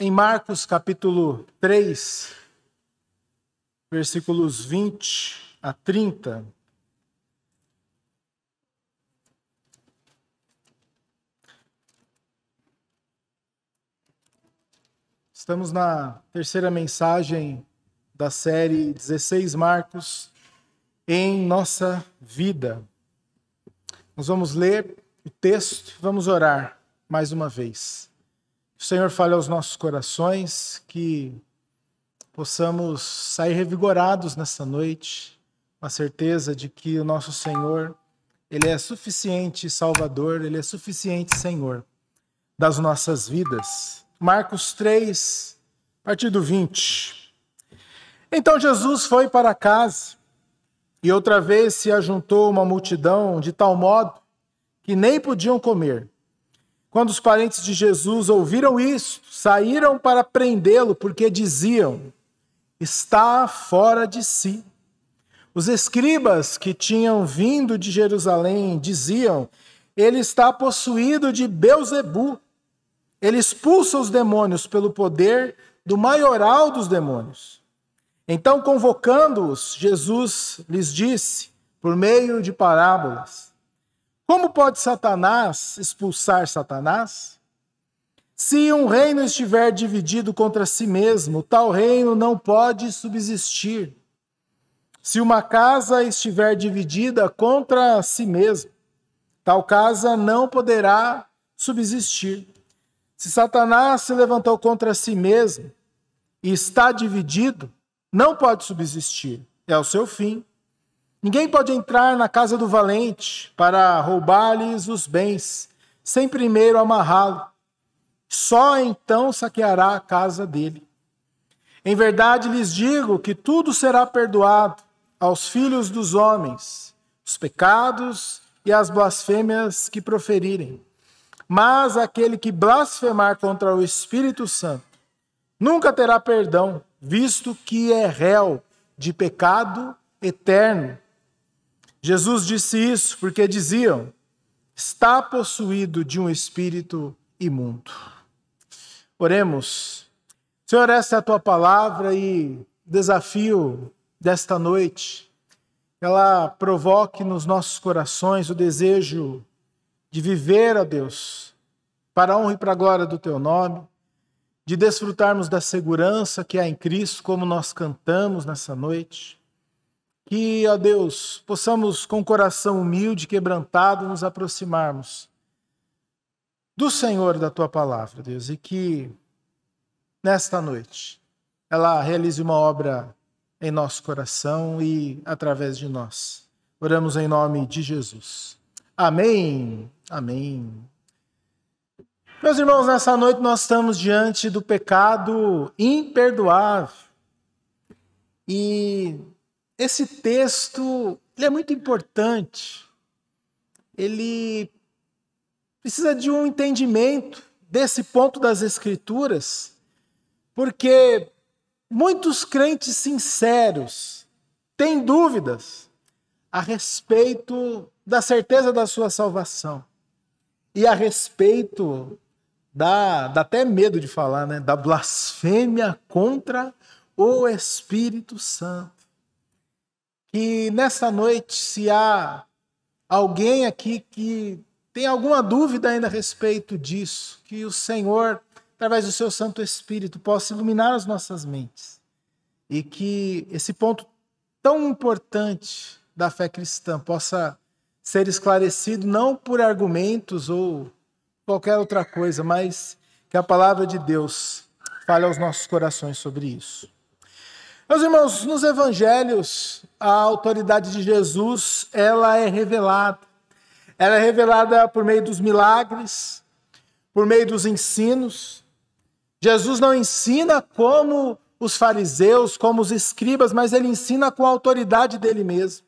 em Marcos capítulo 3, versículos 20 a 30. Estamos na terceira mensagem da série 16 Marcos em nossa vida. Nós vamos ler o texto e vamos orar mais uma vez. Que o Senhor fale aos nossos corações, que possamos sair revigorados nessa noite, com a certeza de que o nosso Senhor, Ele é suficiente Salvador, Ele é suficiente Senhor das nossas vidas. Marcos 3, a partir do 20. Então Jesus foi para casa e outra vez se ajuntou uma multidão de tal modo que nem podiam comer. Quando os parentes de Jesus ouviram isto, saíram para prendê-lo, porque diziam: está fora de si. Os escribas que tinham vindo de Jerusalém diziam: ele está possuído de Belzebu. Ele expulsa os demônios pelo poder do maioral dos demônios. Então, convocando-os, Jesus lhes disse, por meio de parábolas: como pode Satanás expulsar Satanás? Se um reino estiver dividido contra si mesmo, tal reino não pode subsistir. Se uma casa estiver dividida contra si mesma, tal casa não poderá subsistir. Se Satanás se levantou contra si mesmo e está dividido, não pode subsistir. É o seu fim. Ninguém pode entrar na casa do valente para roubar-lhes os bens, sem primeiro amarrá-lo. Só então saqueará a casa dele. Em verdade lhes digo que tudo será perdoado aos filhos dos homens, os pecados e as blasfêmias que proferirem. Mas aquele que blasfemar contra o Espírito Santo nunca terá perdão, visto que é réu de pecado eterno. Jesus disse isso porque diziam: está possuído de um espírito imundo. Oremos. Senhor, essa é a tua palavra e desafio desta noite, ela provoque nos nossos corações o desejo de viver, ó Deus, para a honra e para a glória do teu nome, de desfrutarmos da segurança que há em Cristo, como nós cantamos nessa noite. Que, ó Deus, possamos com o coração humilde, quebrantado, nos aproximarmos do Senhor, da tua palavra, Deus, e que nesta noite ela realize uma obra em nosso coração e através de nós. Oramos em nome de Jesus. Amém. Amém. Meus irmãos, nessa noite nós estamos diante do pecado imperdoável. E esse texto, ele é muito importante. Ele precisa de um entendimento desse ponto das Escrituras, porque muitos crentes sinceros têm dúvidas a respeito da certeza da sua salvação e a respeito dá até medo de falar, né, da blasfêmia contra o Espírito Santo. Que nessa noite, se há alguém aqui que tem alguma dúvida ainda a respeito disso, que o Senhor, através do seu Santo Espírito, possa iluminar as nossas mentes e que esse ponto tão importante da fé cristã possa ser esclarecido não por argumentos ou qualquer outra coisa, mas que a palavra de Deus fale aos nossos corações sobre isso. Meus irmãos, nos evangelhos, a autoridade de Jesus, ela é revelada. Ela é revelada por meio dos milagres, por meio dos ensinos. Jesus não ensina como os fariseus, como os escribas, mas ele ensina com a autoridade dele mesmo.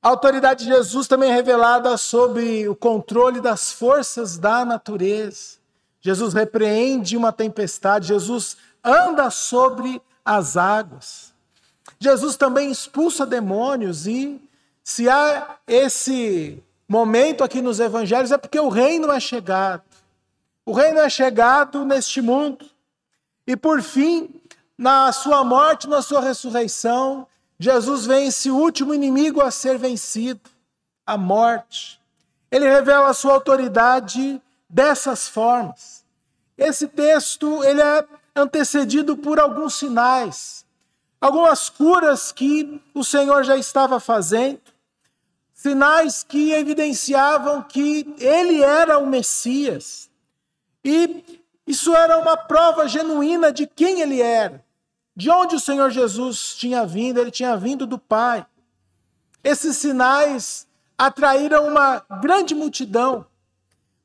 A autoridade de Jesus também é revelada sobre o controle das forças da natureza. Jesus repreende uma tempestade, Jesus anda sobre as águas. Jesus também expulsa demônios e se há esse momento aqui nos evangelhos é porque o reino é chegado. O reino é chegado neste mundo. E por fim, na sua morte, na sua ressurreição, Jesus vence o último inimigo a ser vencido, a morte. Ele revela a sua autoridade dessas formas. Esse texto ele é antecedido por alguns sinais, algumas curas que o Senhor já estava fazendo, sinais que evidenciavam que ele era o Messias. E isso era uma prova genuína de quem ele era, de onde o Senhor Jesus tinha vindo. Ele tinha vindo do Pai. Esses sinais atraíram uma grande multidão,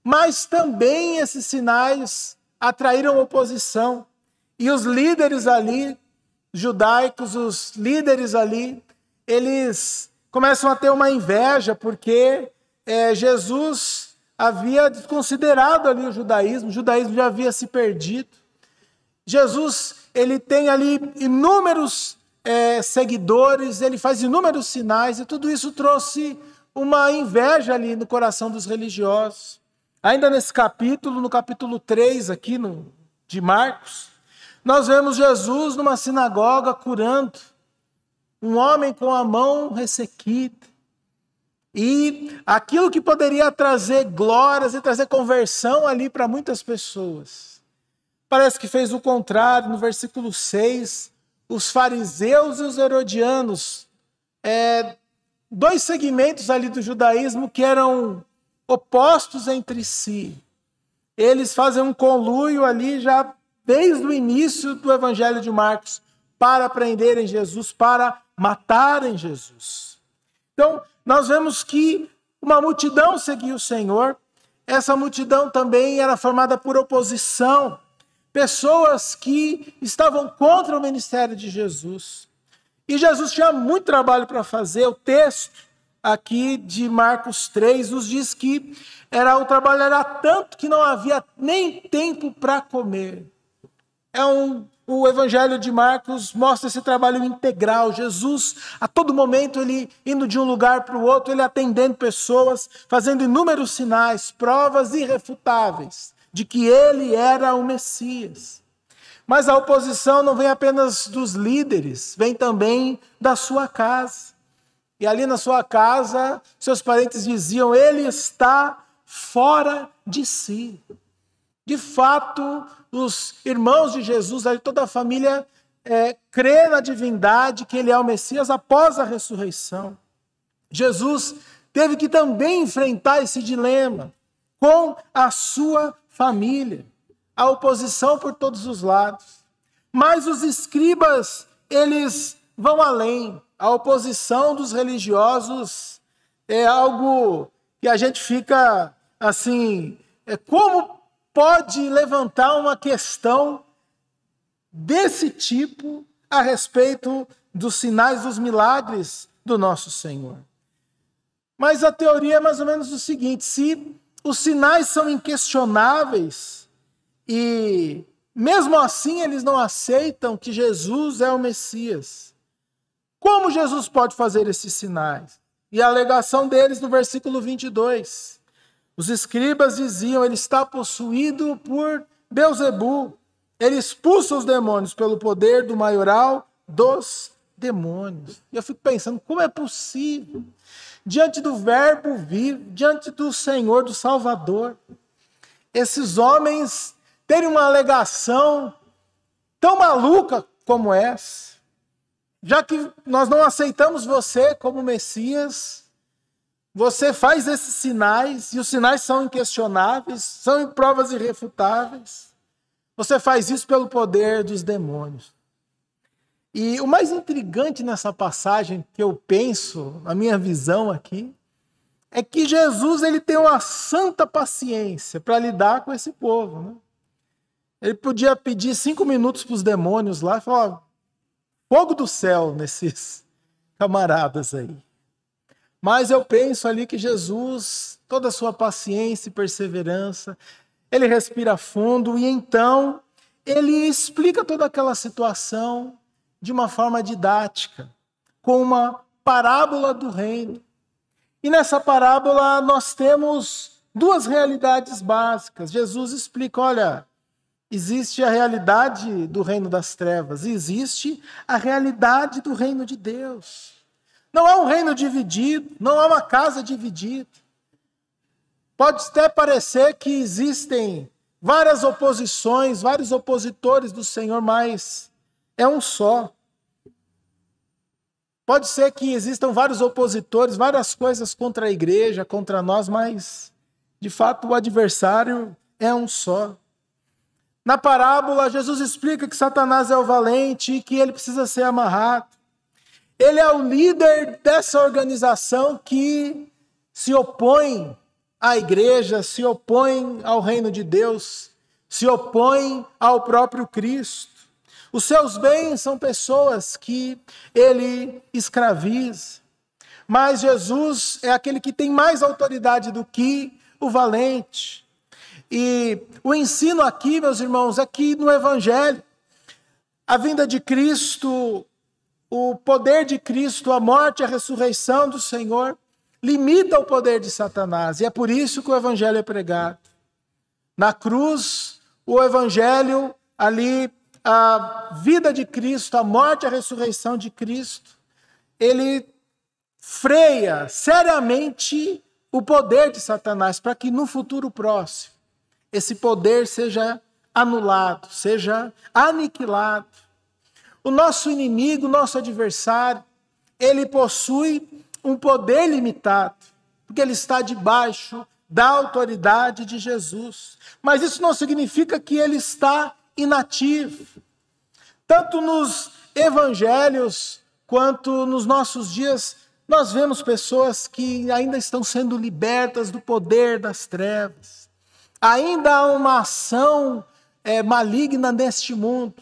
mas também esses sinais atraíram oposição. E os líderes ali, judaicos, os líderes ali, eles começam a ter uma inveja, porque Jesus havia desconsiderado ali o judaísmo já havia se perdido. Jesus, ele tem ali inúmeros seguidores, ele faz inúmeros sinais, e tudo isso trouxe uma inveja ali no coração dos religiosos. Ainda nesse capítulo, no capítulo 3 aqui de Marcos, nós vemos Jesus numa sinagoga curando um homem com a mão ressequida. E aquilo que poderia trazer glórias e trazer conversão ali para muitas pessoas, parece que fez o contrário. No versículo 6, os fariseus e os herodianos, dois segmentos ali do judaísmo que eram opostos entre si, eles fazem um conluio ali já desde o início do Evangelho de Marcos para prenderem Jesus, para matarem Jesus. Então, nós vemos que uma multidão seguia o Senhor. Essa multidão também era formada por oposição, pessoas que estavam contra o ministério de Jesus. E Jesus tinha muito trabalho para fazer. O texto aqui de Marcos 3 nos diz que o trabalho era tanto que não havia nem tempo para comer. O Evangelho de Marcos mostra esse trabalho integral. Jesus, a todo momento, ele indo de um lugar para o outro, ele atendendo pessoas, fazendo inúmeros sinais, provas irrefutáveis de que ele era o Messias. Mas a oposição não vem apenas dos líderes, vem também da sua casa. E ali na sua casa, seus parentes diziam: ele está fora de si. De fato, os irmãos de Jesus, toda a família, crê na divindade, que ele é o Messias após a ressurreição. Jesus teve que também enfrentar esse dilema com a sua família, a oposição por todos os lados. Mas os escribas, eles vão além. A oposição dos religiosos é algo que a gente fica assim, como pode levantar uma questão desse tipo a respeito dos sinais, dos milagres do nosso Senhor. Mas a teoria é mais ou menos o seguinte: se os sinais são inquestionáveis e mesmo assim eles não aceitam que Jesus é o Messias, como Jesus pode fazer esses sinais? E a alegação deles no versículo 22. Os escribas diziam: ele está possuído por Beelzebu. Ele expulsa os demônios pelo poder do maioral dos demônios. E eu fico pensando, como é possível, diante do Verbo vivo, diante do Senhor, do Salvador, esses homens terem uma alegação tão maluca como essa? Já que nós não aceitamos você como Messias, você faz esses sinais, e os sinais são inquestionáveis, são provas irrefutáveis. Você faz isso pelo poder dos demônios. E o mais intrigante nessa passagem, que eu penso, a minha visão aqui, é que Jesus ele tem uma santa paciência para lidar com esse povo, né? Ele podia pedir 5 minutos para os demônios lá e falar: fogo do céu nesses camaradas aí. Mas eu penso ali que Jesus, toda a sua paciência e perseverança, ele respira fundo e então ele explica toda aquela situação de uma forma didática, com uma parábola do reino. E nessa parábola nós temos duas realidades básicas. Jesus explica: olha, Existe a realidade do reino das trevas, existe a realidade do reino de Deus. Não há um reino dividido, não há uma casa dividida. Pode até parecer que existem várias oposições, vários opositores do Senhor, mas é um só. Pode ser que existam vários opositores, várias coisas contra a igreja, contra nós, mas de fato o adversário é um só. Na parábola, Jesus explica que Satanás é o valente e que ele precisa ser amarrado. Ele é o líder dessa organização que se opõe à igreja, se opõe ao reino de Deus, se opõe ao próprio Cristo. Os seus bens são pessoas que ele escraviza. Mas Jesus é aquele que tem mais autoridade do que o valente. E o ensino aqui, meus irmãos, é que no Evangelho, a vinda de Cristo, o poder de Cristo, a morte e a ressurreição do Senhor, limita o poder de Satanás. E é por isso que o Evangelho é pregado. Na cruz, o Evangelho, ali, a vida de Cristo, a morte e a ressurreição de Cristo, ele freia seriamente o poder de Satanás para que no futuro próximo esse poder seja anulado, seja aniquilado. O nosso inimigo, o nosso adversário, ele possui um poder limitado, porque ele está debaixo da autoridade de Jesus. Mas isso não significa que ele está inativo. Tanto nos evangelhos quanto nos nossos dias, nós vemos pessoas que ainda estão sendo libertas do poder das trevas. Ainda há uma ação maligna neste mundo.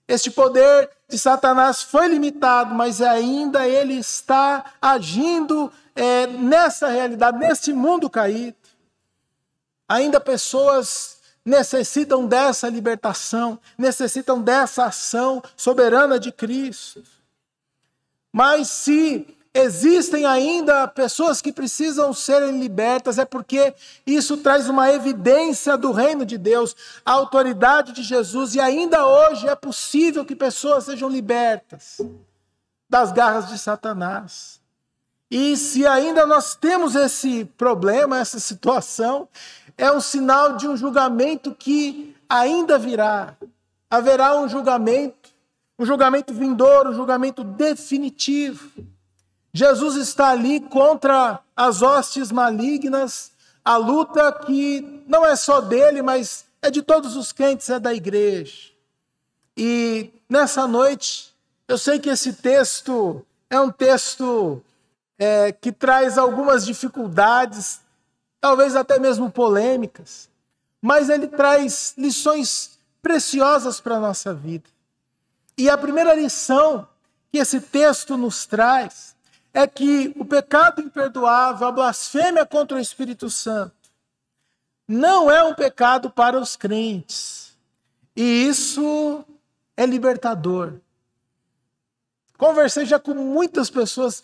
Este poder de Satanás foi limitado, mas ainda ele está agindo nessa realidade, nesse mundo caído. Ainda pessoas necessitam dessa libertação, necessitam dessa ação soberana de Cristo. Mas se existem ainda pessoas que precisam serem libertas, é porque isso traz uma evidência do reino de Deus, a autoridade de Jesus, e ainda hoje é possível que pessoas sejam libertas das garras de Satanás. E se ainda nós temos esse problema, essa situação, é um sinal de um julgamento que ainda virá. Haverá um julgamento vindouro, um julgamento definitivo. Jesus está ali contra as hostes malignas, a luta que não é só dele, mas é de todos os crentes, é da igreja. E nessa noite, eu sei que esse texto é um texto que traz algumas dificuldades, talvez até mesmo polêmicas, mas ele traz lições preciosas para a nossa vida. E a primeira lição que esse texto nos traz é que o pecado imperdoável, a blasfêmia contra o Espírito Santo, não é um pecado para os crentes. E isso é libertador. Conversei já com muitas pessoas,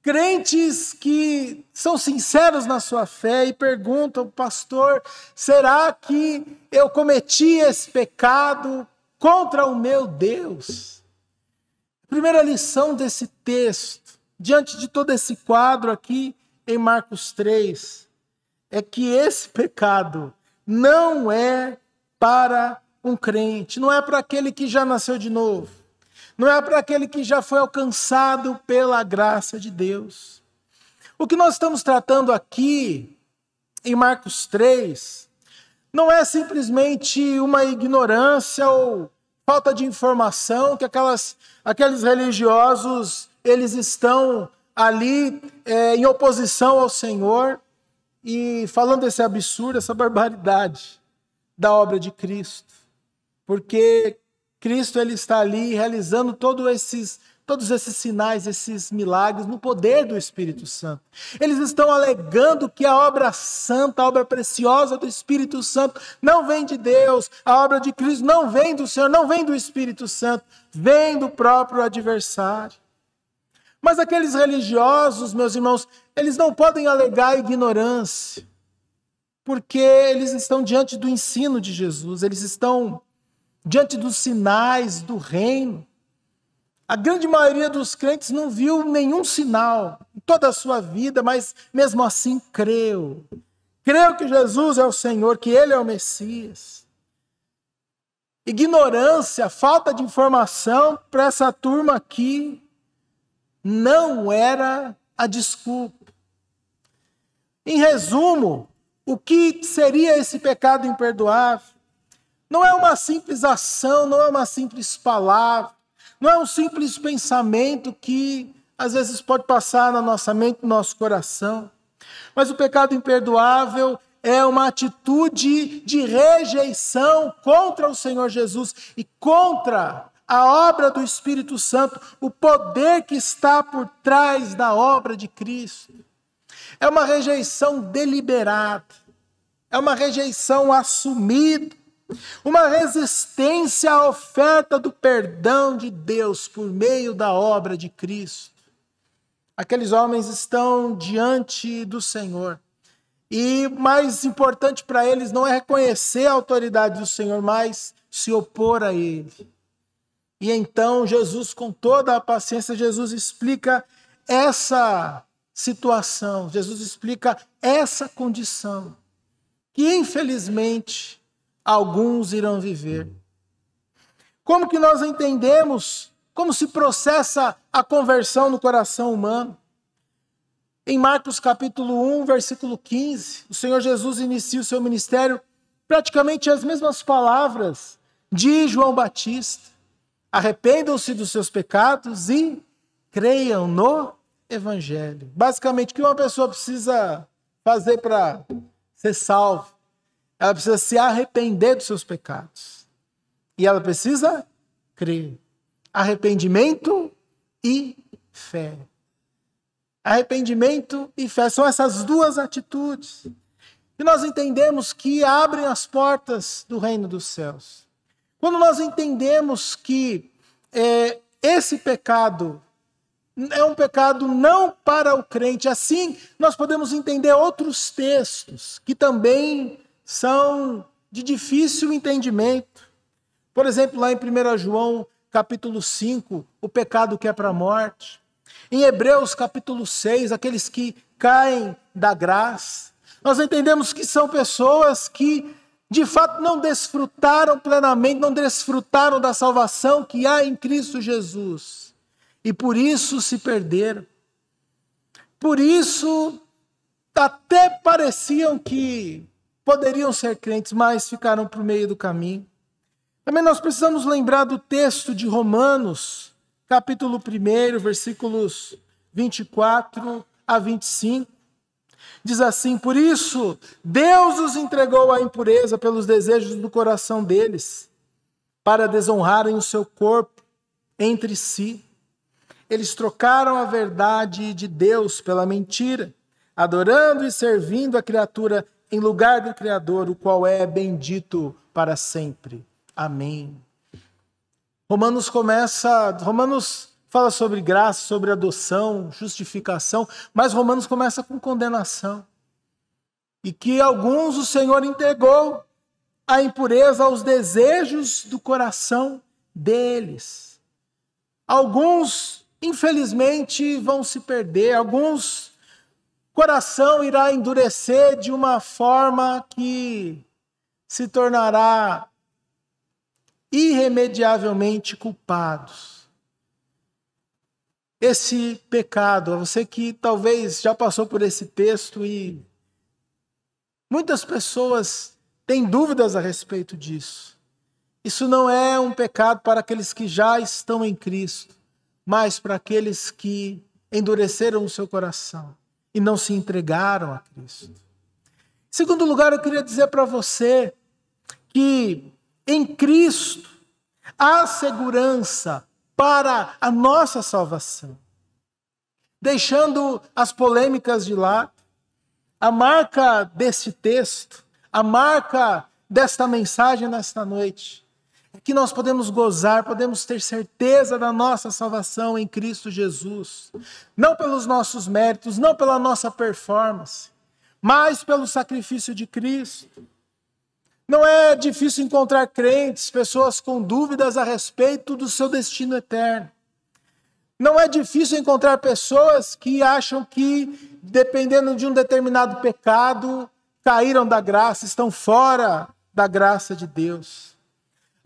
crentes que são sinceros na sua fé e perguntam: pastor, será que eu cometi esse pecado contra o meu Deus? A primeira lição desse texto, diante de todo esse quadro aqui em Marcos 3, é que esse pecado não é para um crente, não é para aquele que já nasceu de novo, não é para aquele que já foi alcançado pela graça de Deus. O que nós estamos tratando aqui em Marcos 3 não é simplesmente uma ignorância ou falta de informação que aqueles religiosos eles estão ali em oposição ao Senhor e falando esse absurdo, essa barbaridade da obra de Cristo. Porque Cristo ele está ali realizando todos esses sinais, esses milagres no poder do Espírito Santo. Eles estão alegando que a obra santa, a obra preciosa do Espírito Santo não vem de Deus, a obra de Cristo não vem do Senhor, não vem do Espírito Santo, vem do próprio adversário. Mas aqueles religiosos, meus irmãos, eles não podem alegar ignorância. porque eles estão diante do ensino de Jesus, eles estão diante dos sinais do reino. A grande maioria dos crentes não viu nenhum sinal em toda a sua vida, mas mesmo assim creu. Creu que Jesus é o Senhor, que Ele é o Messias. Ignorância, falta de informação para essa turma aqui não era a desculpa. Em resumo, o que seria esse pecado imperdoável? Não é uma simples ação, não é uma simples palavra, não é um simples pensamento que às vezes pode passar na nossa mente, no nosso coração. Mas o pecado imperdoável é uma atitude de rejeição contra o Senhor Jesus e contra a obra do Espírito Santo, o poder que está por trás da obra de Cristo. É uma rejeição deliberada, é uma rejeição assumida, uma resistência à oferta do perdão de Deus por meio da obra de Cristo. Aqueles homens estão diante do Senhor. E mais importante para eles não é reconhecer a autoridade do Senhor, mas se opor a Ele. E então Jesus, com toda a paciência, Jesus explica essa situação, Jesus explica essa condição, que infelizmente alguns irão viver. Como que nós entendemos, como se processa a conversão no coração humano? Em Marcos capítulo 1, versículo 15, o Senhor Jesus inicia o seu ministério praticamente as mesmas palavras de João Batista. Arrependam-se dos seus pecados e creiam no Evangelho. Basicamente, o que uma pessoa precisa fazer para ser salva? Ela precisa se arrepender dos seus pecados. E ela precisa crer. Arrependimento e fé. Arrependimento e fé são essas duas atitudes. E nós entendemos que abrem as portas do reino dos céus. Quando nós entendemos que esse pecado é um pecado não para o crente, assim nós podemos entender outros textos que também são de difícil entendimento. Por exemplo, lá em 1 João capítulo 5, o pecado que é para a morte. Em Hebreus capítulo 6, aqueles que caem da graça. Nós entendemos que são pessoas que de fato não desfrutaram plenamente, não desfrutaram da salvação que há em Cristo Jesus. E por isso se perderam. Por isso até pareciam que poderiam ser crentes, mas ficaram por meio do caminho. Também nós precisamos lembrar do texto de Romanos, capítulo 1, versículos 24 a 25. Diz assim: por isso, Deus os entregou à impureza pelos desejos do coração deles, para desonrarem o seu corpo entre si. Eles trocaram a verdade de Deus pela mentira, adorando e servindo a criatura em lugar do Criador, o qual é bendito para sempre. Amém. Romanos fala sobre graça, sobre adoção, justificação, mas Romanos começa com condenação. E que alguns o Senhor entregou à impureza, aos desejos do coração deles. Alguns, infelizmente, vão se perder, alguns coração irá endurecer de uma forma que se tornará irremediavelmente culpados. Esse pecado, você que talvez já passou por esse texto e muitas pessoas têm dúvidas a respeito disso. Isso não é um pecado para aqueles que já estão em Cristo, mas para aqueles que endureceram o seu coração e não se entregaram a Cristo. Em segundo lugar, eu queria dizer para você que em Cristo há segurança para a nossa salvação. Deixando as polêmicas de lado, a marca desse texto, a marca desta mensagem nesta noite, é que nós podemos gozar, podemos ter certeza da nossa salvação em Cristo Jesus. Não pelos nossos méritos, não pela nossa performance, mas pelo sacrifício de Cristo. Não é difícil encontrar crentes, pessoas com dúvidas a respeito do seu destino eterno. Não é difícil encontrar pessoas que acham que, dependendo de um determinado pecado, caíram da graça, estão fora da graça de Deus.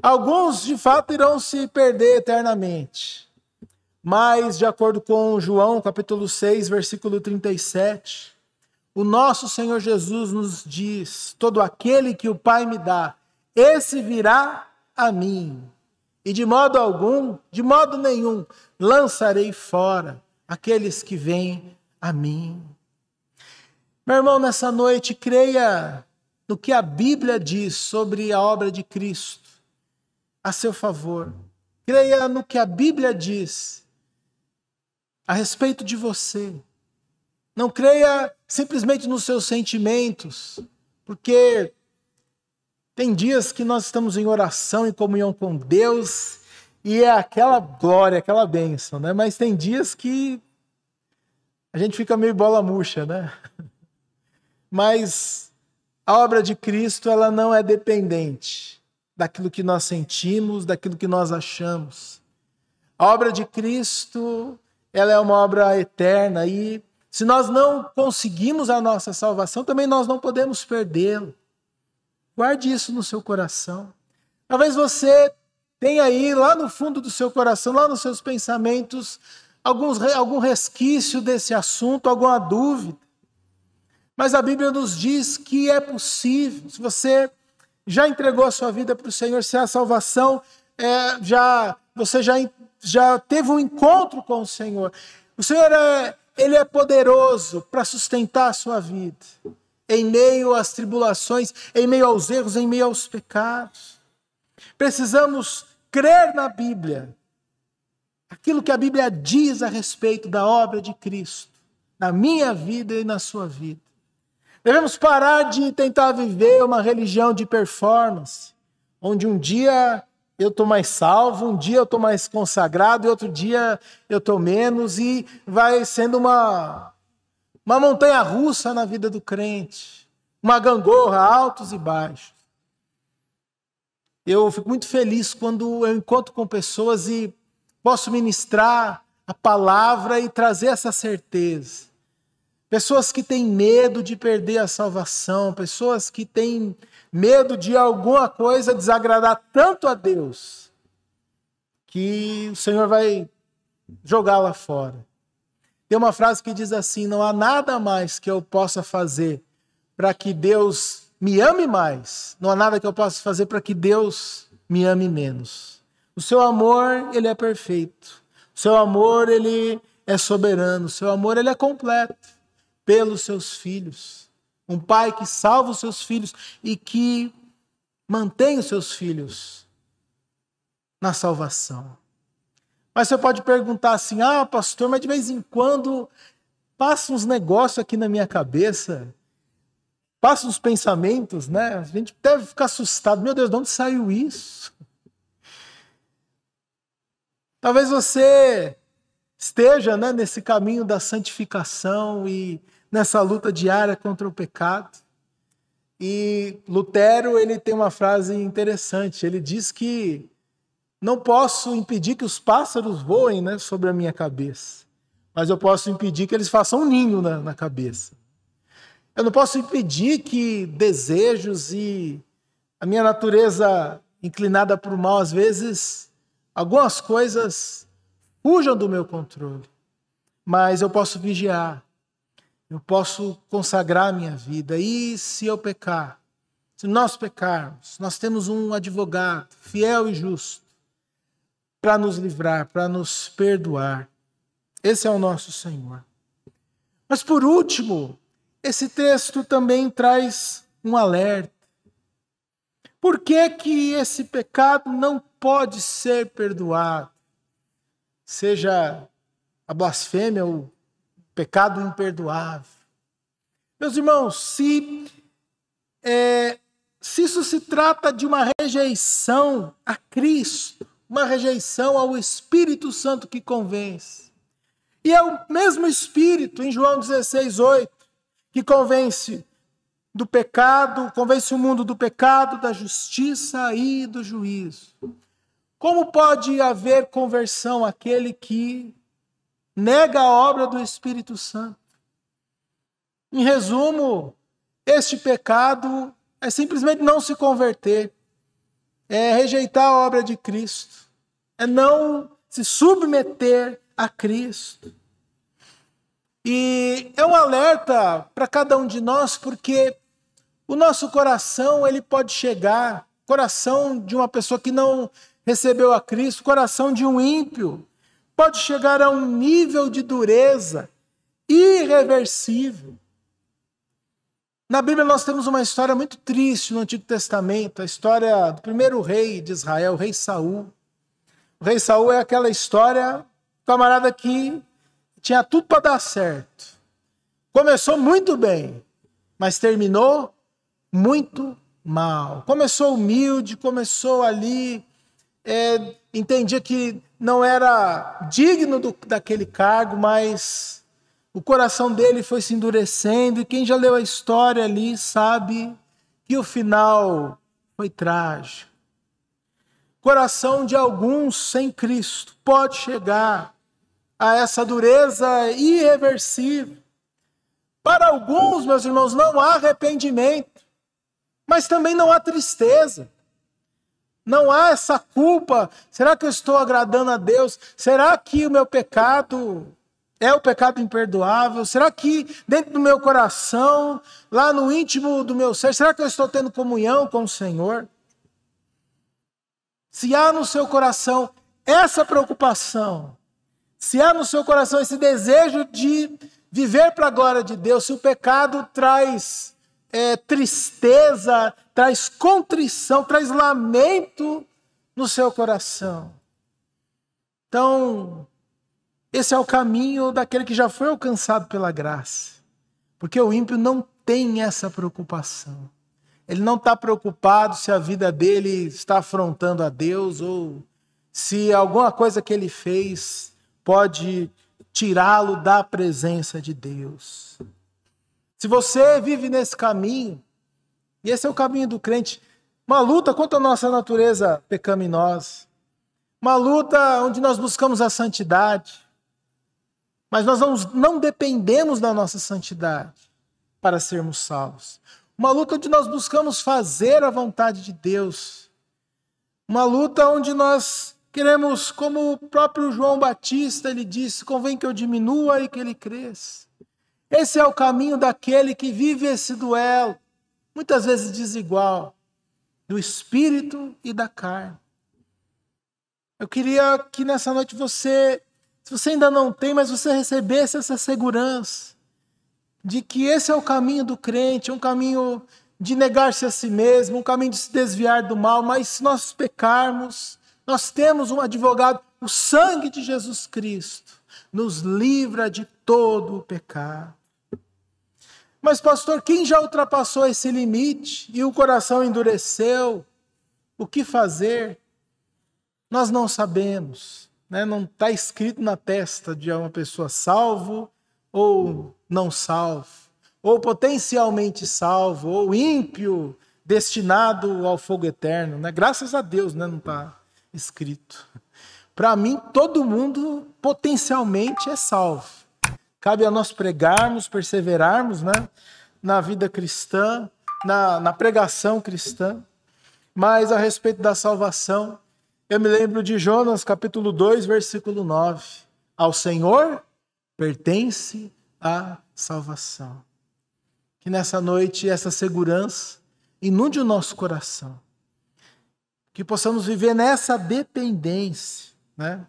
Alguns, de fato, irão se perder eternamente. Mas, de acordo com João, capítulo 6, versículo 37, o nosso Senhor Jesus nos diz: todo aquele que o Pai me dá, esse virá a mim. E de modo nenhum, lançarei fora aqueles que vêm a mim. Meu irmão, nessa noite, creia no que a Bíblia diz sobre a obra de Cristo a seu favor. Creia no que a Bíblia diz a respeito de você. Não creia simplesmente nos seus sentimentos, porque tem dias que nós estamos em oração, em comunhão com Deus, e é aquela glória, aquela bênção, né? Mas tem dias que a gente fica meio bola murcha, né? Mas a obra de Cristo, ela não é dependente daquilo que nós sentimos, daquilo que nós achamos. A obra de Cristo, ela é uma obra eterna e se nós não conseguimos a nossa salvação, também nós não podemos perdê-la. Guarde isso no seu coração. Talvez você tenha aí, lá no fundo do seu coração, lá nos seus pensamentos, algum resquício desse assunto, alguma dúvida. Mas a Bíblia nos diz que é possível. Se você já entregou a sua vida para o Senhor, se a salvação, você já teve um encontro com o Senhor. O Senhor Ele é poderoso para sustentar a sua vida, em meio às tribulações, em meio aos erros, em meio aos pecados. Precisamos crer na Bíblia, aquilo que a Bíblia diz a respeito da obra de Cristo, na minha vida e na sua vida. Devemos parar de tentar viver uma religião de performance, onde um dia eu estou mais salvo, um dia eu estou mais consagrado e outro dia eu estou menos, e vai sendo uma montanha russa na vida do crente, uma gangorra, altos e baixos. Eu fico muito feliz quando eu encontro com pessoas e posso ministrar a palavra e trazer essa certeza. Pessoas que têm medo de perder a salvação, pessoas que têm medo de alguma coisa desagradar tanto a Deus, que o Senhor vai jogá-la fora. Tem uma frase que diz assim: não há nada mais que eu possa fazer para que Deus me ame mais, não há nada que eu possa fazer para que Deus me ame menos. O seu amor, ele é perfeito. O seu amor, ele é soberano. O seu amor, ele é completo pelos seus filhos. Um pai que salva os seus filhos e que mantém os seus filhos na salvação. Mas você pode perguntar assim: pastor, mas de vez em quando passa uns negócios aqui na minha cabeça, passa uns pensamentos, né? A gente deve ficar assustado. Meu Deus, de onde saiu isso? Talvez você esteja, né, nesse caminho da santificação e nessa luta diária contra o pecado. E Lutero, ele tem uma frase interessante. Ele diz que não posso impedir que os pássaros voem, né, sobre a minha cabeça, mas eu posso impedir que eles façam um ninho na cabeça. Eu não posso impedir que desejos e a minha natureza inclinada para o mal, às vezes, algumas coisas fujam do meu controle. Mas eu posso vigiar, eu posso consagrar a minha vida. E se eu pecar, se nós pecarmos, nós temos um advogado fiel e justo para nos livrar, para nos perdoar. Esse é o nosso Senhor. Mas por último, esse texto também traz um alerta. Por que que esse pecado não pode ser perdoado? Seja a blasfêmia ou o pecado imperdoável. Meus irmãos, se isso se trata de uma rejeição a Cristo, uma rejeição ao Espírito Santo que convence, e é o mesmo Espírito, em João 16:8, que convence do pecado, convence o mundo do pecado, da justiça e do juízo. Como pode haver conversão àquele que nega a obra do Espírito Santo? Em resumo, este pecado é simplesmente não se converter, é rejeitar a obra de Cristo, é não se submeter a Cristo. E é um alerta para cada um de nós, porque o nosso coração, ele pode chegar, coração de uma pessoa que não recebeu a Cristo, coração de um ímpio, pode chegar a um nível de dureza irreversível. Na Bíblia nós temos uma história muito triste no Antigo Testamento, a história do primeiro rei de Israel, o rei Saul. O rei Saul é aquela história, camarada que tinha tudo para dar certo. Começou muito bem, mas terminou muito mal. Começou humilde, começou ali, entendia que não era digno daquele cargo, mas o coração dele foi se endurecendo, e quem já leu a história ali sabe que o final foi trágico. Coração de alguns sem Cristo pode chegar a essa dureza irreversível. Para alguns, meus irmãos, não há arrependimento, mas também não há tristeza. Não há essa culpa. Será que eu estou agradando a Deus? Será que o meu pecado é o pecado imperdoável? Será que dentro do meu coração, lá no íntimo do meu ser, será que eu estou tendo comunhão com o Senhor? Se há no seu coração essa preocupação, se há no seu coração esse desejo de viver para a glória de Deus, se o pecado traz tristeza, traz contrição, traz lamento no seu coração, então esse é o caminho daquele que já foi alcançado pela graça. Porque o ímpio não tem essa preocupação. Ele não está preocupado se a vida dele está afrontando a Deus ou se alguma coisa que ele fez pode tirá-lo da presença de Deus. Se você vive nesse caminho, e esse é o caminho do crente, uma luta contra a nossa natureza pecaminosa, uma luta onde nós buscamos a santidade, mas nós não dependemos da nossa santidade para sermos salvos. Uma luta onde nós buscamos fazer a vontade de Deus. Uma luta onde nós queremos, como o próprio João Batista, ele disse, convém que eu diminua e que ele cresça. Esse é o caminho daquele que vive esse duelo, muitas vezes desigual, do espírito e da carne. Eu queria que nessa noite você, se você ainda não tem, mas você recebesse essa segurança de que esse é o caminho do crente, um caminho de negar-se a si mesmo, um caminho de se desviar do mal, mas se nós pecarmos, nós temos um advogado, o sangue de Jesus Cristo nos livra de todo o pecado. Mas pastor, quem já ultrapassou esse limite e o coração endureceu, o que fazer? Nós não sabemos, né? Não está escrito na testa de uma pessoa salvo ou não salvo, ou potencialmente salvo, ou ímpio, destinado ao fogo eterno, né? Graças a Deus, né? Não está escrito. Para mim, todo mundo potencialmente é salvo. Cabe a nós pregarmos, perseverarmos, né? Na vida cristã, na pregação cristã. Mas a respeito da salvação, eu me lembro de Jonas, capítulo 2, versículo 9. Ao Senhor pertence a salvação. Que nessa noite essa segurança inunde o nosso coração. Que possamos viver nessa dependência, né?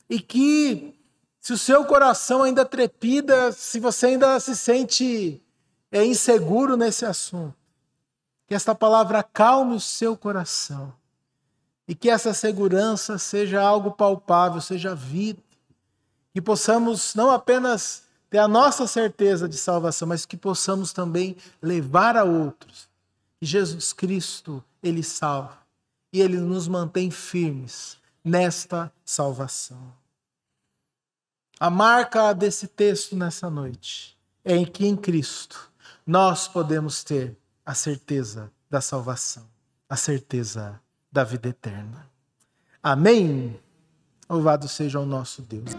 E que, se o seu coração ainda trepida, se você ainda se sente inseguro nesse assunto, que esta palavra acalme o seu coração. E que essa segurança seja algo palpável, seja vida. Que possamos não apenas ter a nossa certeza de salvação, mas que possamos também levar a outros. Que Jesus Cristo, Ele salva. E Ele nos mantém firmes nesta salvação. A marca desse texto nessa noite é em que em Cristo nós podemos ter a certeza da salvação, a certeza da vida eterna. Amém? Louvado seja o nosso Deus.